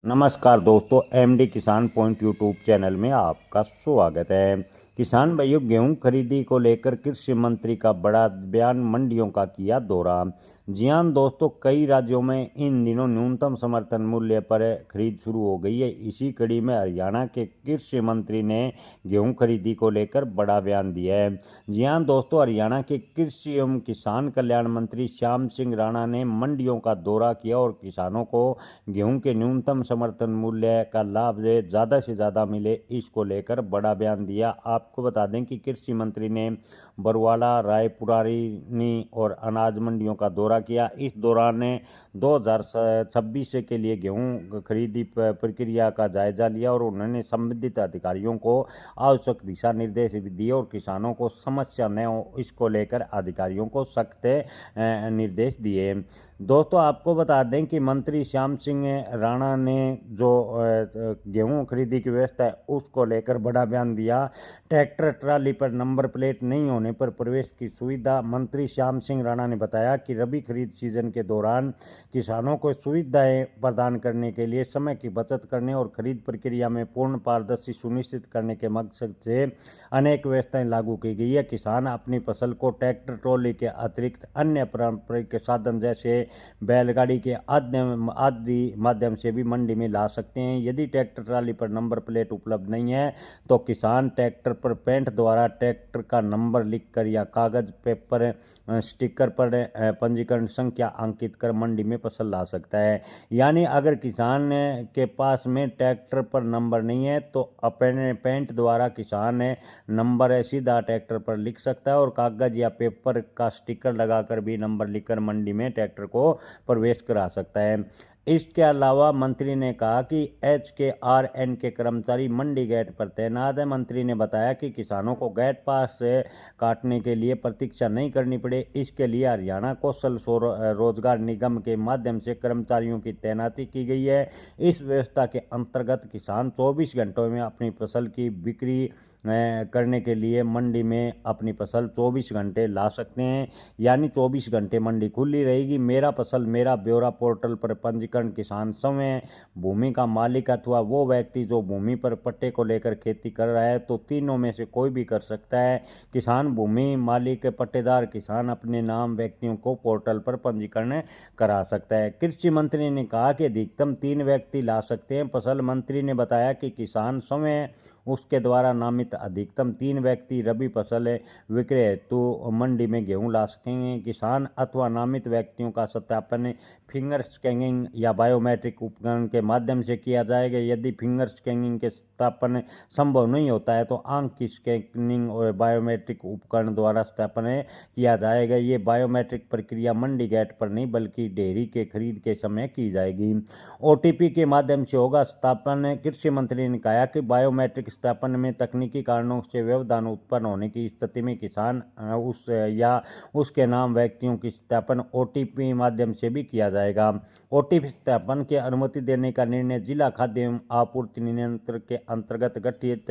नमस्कार दोस्तों, एमडी किसान पॉइंट यूट्यूब चैनल में आपका स्वागत है। किसान भाइयों, गेहूं खरीदी को लेकर कृषि मंत्री का बड़ा बयान, मंडियों का किया दौरा। जी हां दोस्तों, कई राज्यों में इन दिनों न्यूनतम समर्थन मूल्य पर खरीद शुरू हो गई है। इसी कड़ी में हरियाणा के कृषि मंत्री ने गेहूं खरीदी को लेकर बड़ा बयान दिया है। जी हां दोस्तों, हरियाणा के कृषि एवं किसान कल्याण मंत्री श्याम सिंह राणा ने मंडियों का दौरा किया और किसानों को गेहूं के न्यूनतम समर्थन मूल्य का लाभ ज़्यादा से ज़्यादा मिले, इसको लेकर बड़ा बयान दिया। आपको बता दें कि कृषि मंत्री ने बरवाला, रायपुरानी और अनाज मंडियों का दौरा किया। इस दौरान 2026 के लिए गेहूं खरीदी प्रक्रिया का जायजा लिया और उन्होंने संबंधित अधिकारियों को आवश्यक दिशा निर्देश भी दिए और किसानों को समस्या न हो, इसको लेकर अधिकारियों को सख्त निर्देश दिए। दोस्तों, आपको बता दें कि मंत्री श्याम सिंह राणा ने जो गेहूं खरीदी की व्यवस्था है उसको लेकर बड़ा बयान दिया। ट्रैक्टर ट्राली पर नंबर प्लेट नहीं होने पर प्रवेश की सुविधा। मंत्री श्याम सिंह राणा ने बताया कि रबी खरीद सीजन के दौरान किसानों को सुविधाएं प्रदान करने के लिए समय की बचत करने और खरीद प्रक्रिया में पूर्ण पारदर्शी सुनिश्चित करने के मकसद से अनेक व्यवस्थाएं लागू की गई है। किसान अपनी फसल को ट्रैक्टर ट्रॉली के अतिरिक्त अन्य पारंपरिक साधन जैसे बैलगाड़ी के आदि माध्यम से भी मंडी में ला सकते हैं। यदि ट्रैक्टर ट्राली पर नंबर प्लेट उपलब्ध नहीं है तो किसान ट्रैक्टर पर पेंट द्वारा ट्रैक्टर का नंबर लिखकर या कागज पेपर स्टिकर पर पंजीकरण संख्या अंकित कर मंडी में फसल ला सकता है। यानी अगर किसान के पास में ट्रैक्टर पर नंबर नहीं है तो अपने पेंट द्वारा किसान नंबर सीधा ट्रैक्टर पर लिख सकता है और कागज या पेपर का स्टिकर लगाकर भी नंबर लिखकर मंडी में ट्रैक्टर को प्रवेश करा सकता है। इसके अलावा मंत्री ने कहा कि HKRN के कर्मचारी मंडी गेट पर तैनात है। मंत्री ने बताया कि किसानों को गेट पास से काटने के लिए प्रतीक्षा नहीं करनी पड़े, इसके लिए हरियाणा कौशल रोजगार निगम के माध्यम से कर्मचारियों की तैनाती की गई है। इस व्यवस्था के अंतर्गत किसान 24 घंटों में अपनी फसल की बिक्री करने के लिए मंडी में अपनी फसल 24 घंटे ला सकते हैं। यानी 24 घंटे मंडी खुली रहेगी। मेरा फसल मेरा ब्यौरा पोर्टल पर पंजीकरण किसान स्वयं, भूमि का मालिक अथवा वो व्यक्ति जो भूमि पर पट्टे को लेकर खेती कर रहा है, तो तीनों में से कोई भी कर सकता है। किसान, भूमि मालिक, पट्टेदार किसान अपने नाम व्यक्तियों को पोर्टल पर पंजीकरण करा सकता है। कृषि मंत्री ने कहा कि अधिकतम 3 व्यक्ति ला सकते हैं। फसल मंत्री ने बताया कि किसान स्वयं उसके द्वारा नामित अधिकतम 3 व्यक्ति रबी फसल विक्रय हेतु मंडी में गेहूं ला सकेंगे। किसान अथवा नामित व्यक्तियों का सत्यापन फिंगर स्कैनिंग या बायोमेट्रिक उपकरण के माध्यम से किया जाएगा। यदि फिंगर स्कैनिंग के सत्यापन संभव नहीं होता है तो आंख की स्कैनिंग और बायोमेट्रिक उपकरण द्वारा सत्यापन किया जाएगा। ये बायोमेट्रिक प्रक्रिया मंडी गेट पर नहीं बल्कि डेयरी के खरीद के समय की जाएगी। OTP के माध्यम से होगा सत्यापन। कृषि मंत्री ने कहा कि बायोमेट्रिक सत्यापन में तकनीकी कारणों से व्यवधान उत्पन्न होने की स्थिति में किसान उस या उसके नाम व्यक्तियों की सत्यापन OTP माध्यम से भी किया जाएगा। OTP सत्यापन की अनुमति देने का निर्णय जिला खाद्य एवं आपूर्ति नियंत्रक के अंतर्गत गठित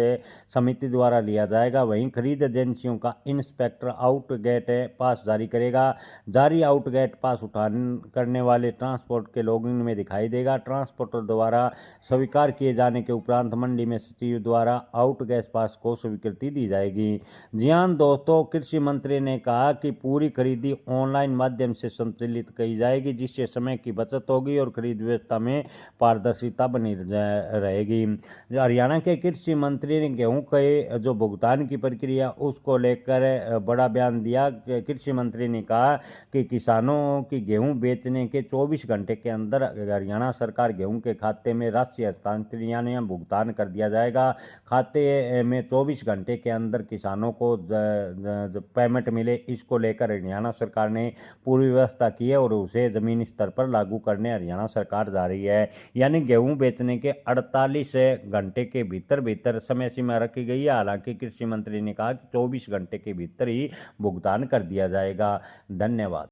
समिति द्वारा लिया जाएगा। वहीं खरीद एजेंसियों का इंस्पेक्टर आउटगेट पास जारी करेगा। जारी आउटगेट पास उठान करने वाले ट्रांसपोर्ट के लॉगिन में दिखाई देगा। ट्रांसपोर्टर द्वारा स्वीकार किए जाने के उपरांत मंडी में सचिव द्वारा आउट गैस पास को स्वीकृति दी जाएगी। जी हां दोस्तों, कृषि मंत्री ने कहा कि पूरी खरीदी ऑनलाइन माध्यम से संचालित की जाएगी, जिससे समय की बचत होगी और खरीद व्यवस्था में पारदर्शिता बनी रहेगी। हरियाणा के कृषि मंत्री ने गेहूं के जो भुगतान की प्रक्रिया उसको लेकर बड़ा बयान दिया। कृषि मंत्री ने कहा कि किसानों की गेहूं बेचने के 24 घंटे के अंदर हरियाणा सरकार गेहूं के खाते में राशि हस्तांतरण यानी भुगतान कर दिया जाएगा। खाते में 24 घंटे के अंदर किसानों को पेमेंट मिले, इसको लेकर हरियाणा सरकार ने पूरी व्यवस्था की है और उसे जमीनी स्तर पर लागू करने हरियाणा सरकार जा रही है। यानी गेहूं बेचने के 48 घंटे के भीतर समय सीमा रखी गई है। हालांकि कृषि मंत्री ने कहा कि 24 घंटे के भीतर ही भुगतान कर दिया जाएगा। धन्यवाद।